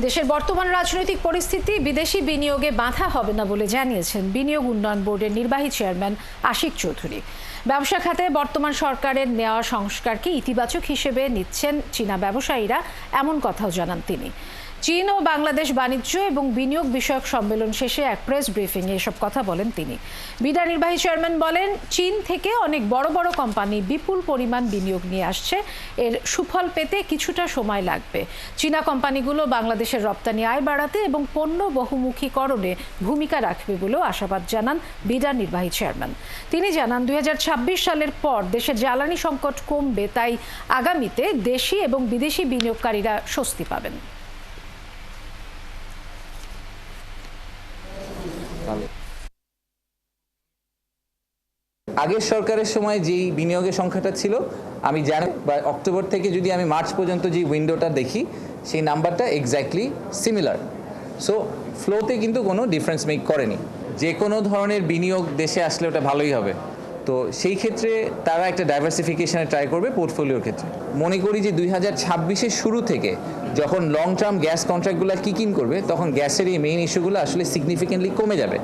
দেশের বর্তমান রাজনৈতিক পরিস্থিতি বিদেশি বিনিয়োগে বাধা হবে না বলে জানিয়েছেন বিনিয়োগ উন্নয়ন বোর্ডের নির্বাহী চেয়ারম্যান আশিক চৌধুরী। ব্যবসা খাতে বর্তমান সরকারের নেওয়া সংস্কারকে ইতিবাচক হিসেবে নিচ্ছেন চীনা ব্যবসায়ীরা, এমন কথাও জানান তিনি। চীন ও বাংলাদেশ বাণিজ্য এবং বিনিয়োগ বিষয়ক সম্মেলন শেষে এক প্রেস ব্রিফিংয়ে এসব কথা বলেন তিনি। বিডা নির্বাহী চেয়ারম্যান বলেন, চীন থেকে অনেক বড় বড় কোম্পানি বিপুল পরিমাণ বিনিয়োগ নিয়ে আসছে, এর সুফল পেতে কিছুটা সময় লাগবে। চীনা কোম্পানিগুলো বাংলাদেশের রপ্তানি আয় বাড়াতে এবং পণ্য বহুমুখীকরণে ভূমিকা রাখবে বলেও আশাবাদ জানান বিডা নির্বাহী চেয়ারম্যান। তিনি জানান, 2026 সালের পর দেশের জ্বালানি সংকট কমবে, তাই আগামীতে দেশি এবং বিদেশি বিনিয়োগকারীরা স্বস্তি পাবেন। আগের সরকারের সময় যেই বিনিয়োগের সংখ্যাটা ছিল, আমি জানি বা অক্টোবর থেকে যদি আমি মার্চ পর্যন্ত যে উইন্ডোটা দেখি, সেই নাম্বারটা এক্স্যাক্টলি সিমিলার। সো ফ্লোতে কিন্তু কোনো ডিফারেন্স মেক করেনি। যে কোনো ধরনের বিনিয়োগ দেশে আসলে ওটা ভালোই হবে। তো সেই ক্ষেত্রে তারা একটা ডাইভার্সিফিকেশনে ট্রাই করবে পোর্টফোলিওর ক্ষেত্রে। মনে করি যে 2026-এর শুরু থেকে যখন লং টার্ম গ্যাস কন্ট্রাক্টগুলো কিক ইন করবে, তখন গ্যাসের এই মেইন ইস্যুগুলো আসলে সিগনিফিকেন্টলি কমে যাবে।